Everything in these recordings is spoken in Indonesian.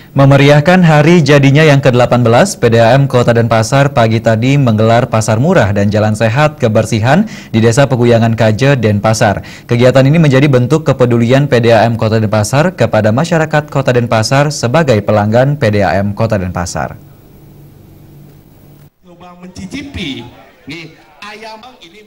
Memeriahkan hari jadinya yang ke-18, PDAM Kota Denpasar pagi tadi menggelar pasar murah dan jalan sehat kebersihan di Desa Peguyangan Kaje, Denpasar. Kegiatan ini menjadi bentuk kepedulian PDAM Kota Denpasar kepada masyarakat Kota Denpasar sebagai pelanggan PDAM Kota Denpasar. Coba mencicipi nih ayam ini.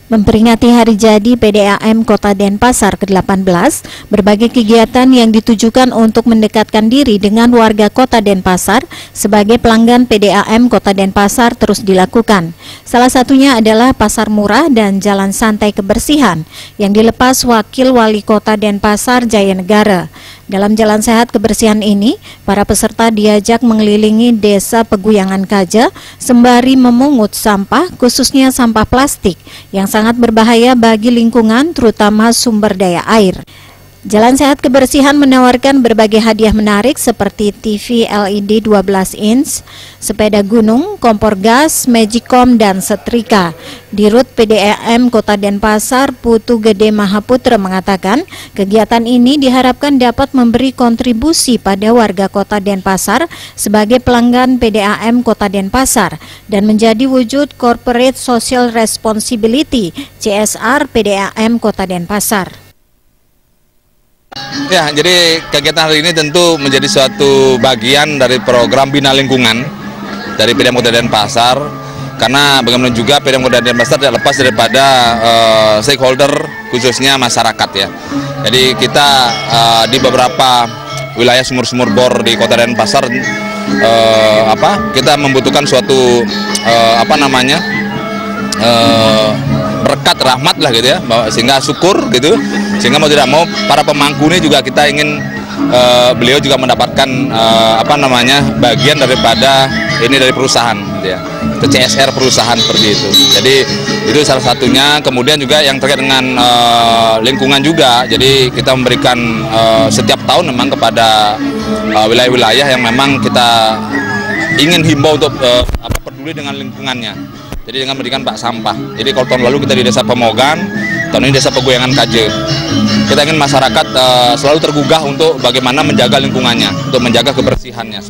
Memperingati hari jadi PDAM Kota Denpasar ke-18, berbagai kegiatan yang ditujukan untuk mendekatkan diri dengan warga Kota Denpasar sebagai pelanggan PDAM Kota Denpasar terus dilakukan. Salah satunya adalah pasar murah dan jalan santai kebersihan yang dilepas Wakil Wali Kota Denpasar Jaya Negara. Dalam jalan sehat kebersihan ini, para peserta diajak mengelilingi Desa Peguyangan Kaje sembari memungut sampah, khususnya sampah plastik yang sangat berbahaya bagi lingkungan, terutama sumber daya air. Jalan sehat kebersihan menawarkan berbagai hadiah menarik seperti TV LED 12 inch, sepeda gunung, kompor gas, magicom, dan setrika. Dirut PDAM Kota Denpasar Putu Gede Mahaputra mengatakan, kegiatan ini diharapkan dapat memberi kontribusi pada warga Kota Denpasar sebagai pelanggan PDAM Kota Denpasar dan menjadi wujud Corporate Social Responsibility CSR PDAM Kota Denpasar. Ya, jadi kegiatan hari ini tentu menjadi suatu bagian dari program Bina Lingkungan dari PDAM Kota Denpasar, karena bagaimana juga PDAM Kota Denpasar tidak lepas daripada stakeholder, khususnya masyarakat ya. Jadi kita di beberapa wilayah sumur-sumur bor di Kota Denpasar kita membutuhkan suatu berkat rahmat lah gitu ya, sehingga syukur gitu, sehingga mau tidak mau para pemangku ini juga kita ingin beliau juga mendapatkan bagian daripada ini dari perusahaan gitu ya, itu CSR perusahaan seperti itu. Jadi itu salah satunya. Kemudian juga yang terkait dengan lingkungan juga, jadi kita memberikan setiap tahun memang kepada wilayah-wilayah yang memang kita ingin himbau untuk peduli dengan lingkungannya. Jadi dengan memberikan bak sampah. Jadi kalau tahun lalu kita di Desa Pemogan, tahun ini Desa Peguyangan Kaje. Kita ingin masyarakat selalu tergugah untuk bagaimana menjaga lingkungannya, untuk menjaga kebersihannya.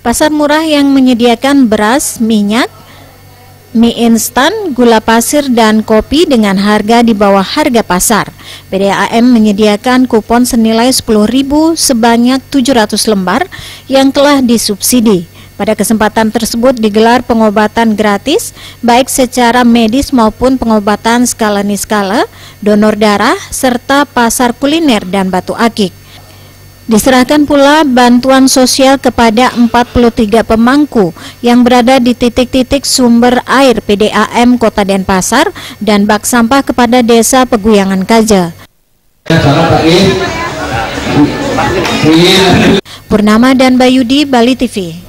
Pasar murah yang menyediakan beras, minyak, mie instan, gula pasir, dan kopi dengan harga di bawah harga pasar. PDAM menyediakan kupon senilai 10.000 sebanyak 700 lembar yang telah disubsidi. Pada kesempatan tersebut digelar pengobatan gratis, baik secara medis maupun pengobatan skala niskala, donor darah, serta pasar kuliner dan batu akik. Diserahkan pula bantuan sosial kepada 43 pemangku yang berada di titik-titik sumber air PDAM Kota Denpasar dan bak sampah kepada Desa Peguyangan Kaje. Purnama dan Bayudi, Bali TV.